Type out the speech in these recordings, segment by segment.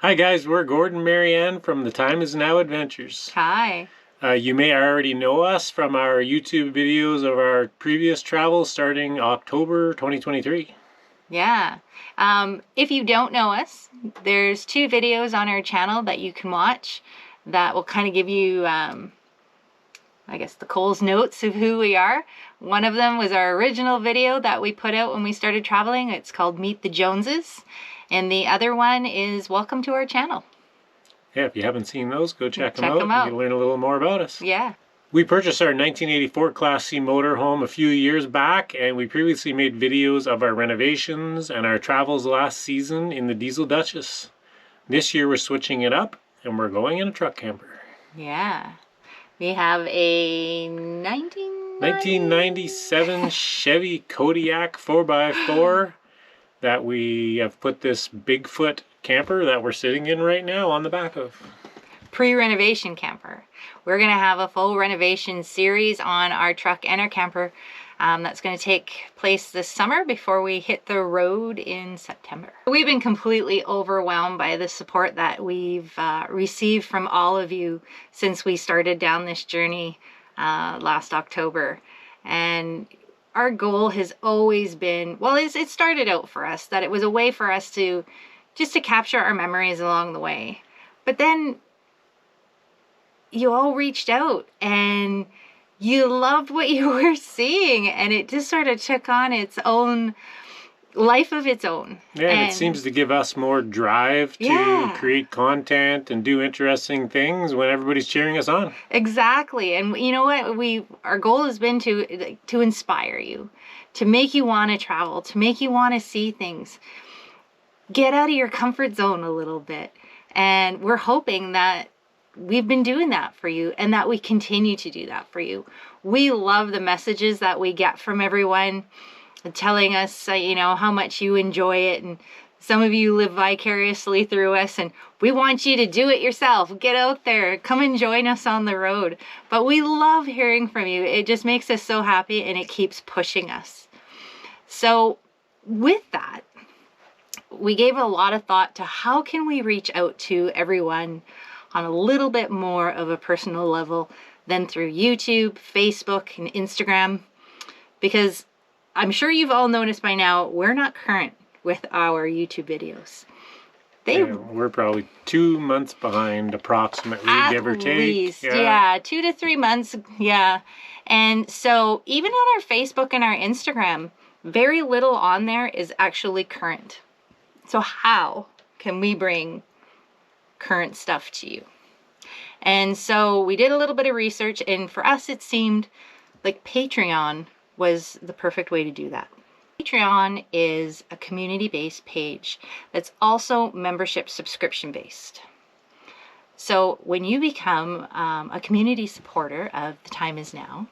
Hi guys, we're Gordon and Marianne from The Time Is Now Adventures. Hi. You may already know us from our YouTube videos of our previous travels starting October 2023. Yeah. If you don't know us, there's 2 videos on our channel that you can watch that will kind of give you, I guess, the Cole's notes of who we are. One of them was our original video that we put out when we started traveling. It's called Meet the Joneses. And the other one is Welcome to our channel. Yeah, if you haven't seen those, go check them out. You can learn a little more about us. Yeah. We purchased our 1984 Class C motorhome a few years back, and we previously made videos of our renovations and our travels last season in the Diesel Duchess. This year we're switching it up, and we're going in a truck camper. Yeah. We have a 1997 Chevy Kodiak 4x4 that we have put this Bigfoot camper that we're sitting in right now on the back of. Pre-renovation camper. We're going to have a full renovation series on our truck and our camper that's going to take place this summer before we hit the road in September. We've been completely overwhelmed by the support that we've received from all of you since we started down this journey last October. And our goal has always been, well, it started out for us that it was a way for us to just to capture our memories along the way. But then you all reached out and you loved what you were seeing, and it just sort of took on its own life of its own. Yeah, and it seems to give us more drive to create content and do interesting things when everybody's cheering us on. Exactly. And you know what? Our goal has been to inspire you, to make you want to travel, to make you want to see things. Get out of your comfort zone a little bit. And we're hoping that we've been doing that for you and that we continue to do that for you. We love the messages that we get from everyone telling us, you know, how much you enjoy it. And some of you live vicariously through us, and we want you to do it yourself. Get out there, come and join us on the road. But we love hearing from you. It just makes us so happy, and it keeps pushing us. So with that, we gave a lot of thought to how can we reach out to everyone on a little bit more of a personal level than through YouTube, Facebook, and Instagram. Because I'm sure you've all noticed by now, we're not current with our YouTube videos. We're probably 2 months behind approximately, give or take. At least, yeah, 2 to 3 months, yeah. And so even on our Facebook and our Instagram, very little on there is actually current. So how can we bring current stuff to you? And so we did a little bit of research, and for us it seemed like Patreon was the perfect way to do that. Patreon is a community-based page that's also membership subscription-based. So when you become a community supporter of The Time Is Now,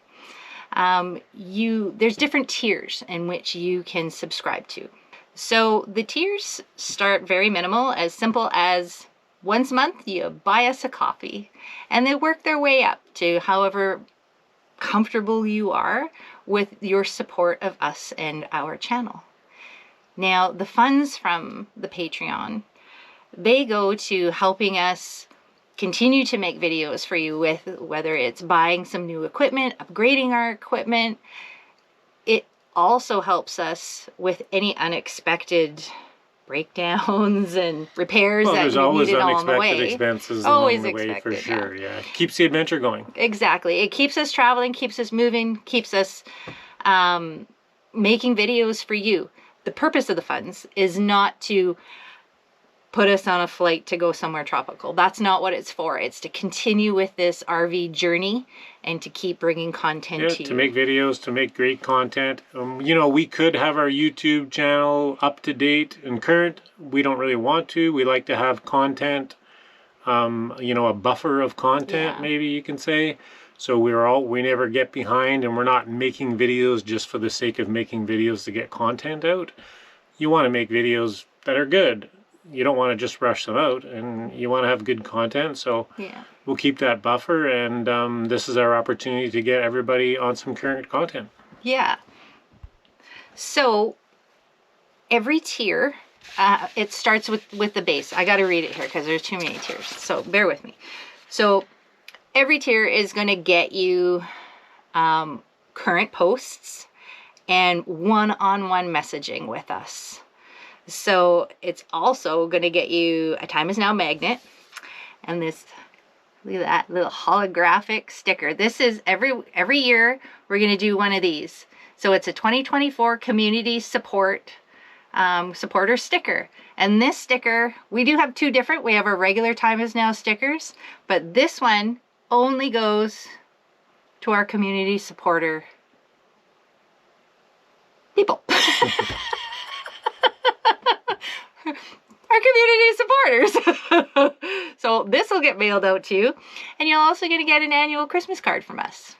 there's different tiers in which you can subscribe to. So the tiers start very minimal, as simple as once a month you buy us a coffee, and they work their way up to however comfortable you are with your support of us and our channel. Now, the funds from the Patreon, they go to helping us continue to make videos for you, with whether it's buying some new equipment, upgrading our equipment. It also helps us with any unexpected breakdowns and repairs that you needed on the way. There's always unexpected expenses along the way, for sure. Yeah, keeps the adventure going. Exactly. It keeps us traveling, keeps us moving, keeps us making videos for you. The purpose of the funds is not to put us on a flight to go somewhere tropical. That's not what it's for. It's to continue with this RV journey and to keep bringing content to you. To make videos, to make great content. You know, we could have our YouTube channel up to date and current. We don't really want to. We like to have content, you know, a buffer of content, maybe you can say. So we never get behind, and we're not making videos just for the sake of making videos to get content out. You want to make videos that are good. You don't want to just rush them out, and you want to have good content. So we'll keep that buffer, and this is our opportunity to get everybody on some current content. Yeah. So every tier it starts with the base. I got to read it here because there's too many tiers. So bear with me. So every tier is going to get you current posts and one-on-one messaging with us. So it's also going to get you a Time Is Now magnet and this, look at that little holographic sticker. This is every year we're going to do one of these. So it's a 2024 community supporter sticker. And this sticker, we do have two different. We have our regular Time Is Now stickers, but this one only goes to our community supporter people. Our community supporters. So this will get mailed out to you, and you're also going to get an annual Christmas card from us.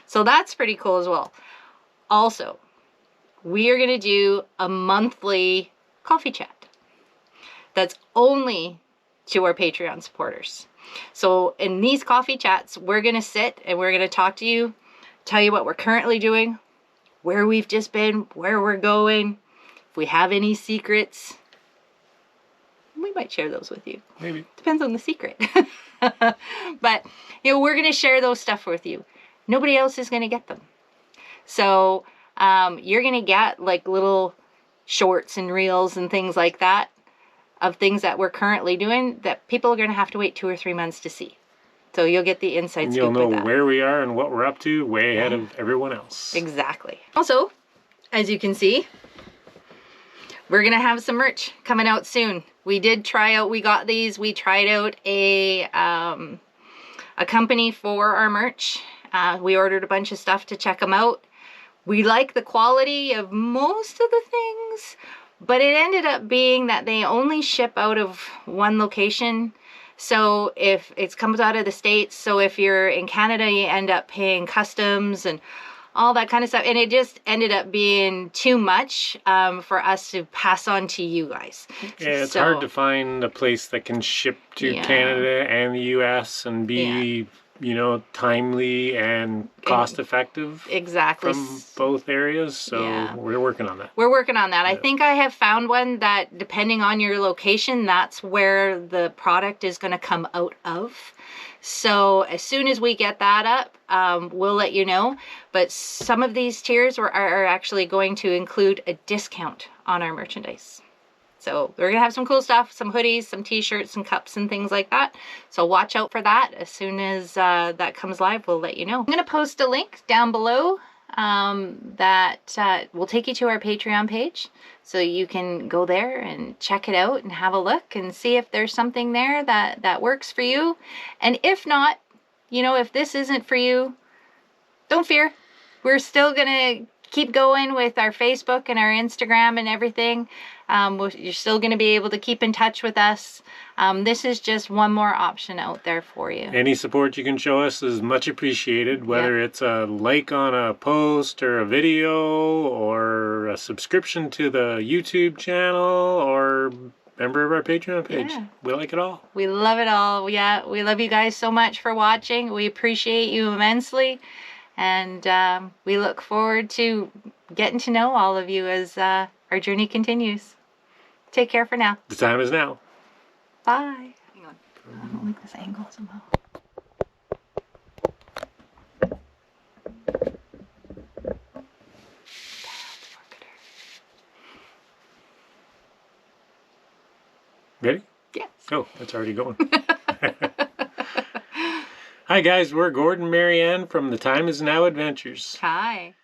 So that's pretty cool as well. Also, we are going to do a monthly coffee chat. That's only to our Patreon supporters. So in these coffee chats, we're going to sit and we're going to talk to you, tell you what we're currently doing, where we've just been, where we're going. If we have any secrets, we might share those with you. Maybe. Depends on the secret. But, we're going to share those stuff with you. Nobody else is going to get them. So you're going to get like little shorts and reels and things like that of things that we're currently doing that people are going to have to wait 2 or 3 months to see. So you'll get the inside scoop. You'll know with that. where we are and what we're up to way ahead of everyone else. Exactly. Also, as you can see, we're going to have some merch coming out soon. We got these. We tried out a company for our merch. We ordered a bunch of stuff to check them out. We like the quality of most of the things, but it ended up being that they only ship out of one location. So if it comes out of the States, so if you're in Canada, you end up paying customs and all that kind of stuff. And it just ended up being too much for us to pass on to you guys. Yeah, it's hard to find a place that can ship to Canada and the US and be, timely and cost effective. Exactly. From both areas. So we're working on that. We're working on that. I think I have found one that, depending on your location, that's where the product is going to come out of. So as soon as we get that up, we'll let you know. But some of these tiers are actually going to include a discount on our merchandise. So we're going to have some cool stuff, some hoodies, some t-shirts, some cups and things like that. So watch out for that. As soon as that comes live, we'll let you know. I'm going to post a link down below that will take you to our Patreon page. So you can go there and check it out and have a look and see if there's something there that works for you. And if not, if this isn't for you, don't fear. We're still going to keep going with our Facebook and our Instagram and everything. You're still going to be able to keep in touch with us. This is just one more option out there for you. Any support you can show us is much appreciated, whether it's a like on a post or a video or a subscription to the YouTube channel or member of our Patreon page. Yeah. We like it all. We love it all. Yeah, we love you guys so much for watching. We appreciate you immensely. And we look forward to getting to know all of you as our journey continues. Take care for now. The time is now. Bye. Hang on. I don't like this angle somehow. Ready? Yes. Oh, it's already going. Hi guys, we're Gordon and Marianne from the Time Is Now Adventures. Hi.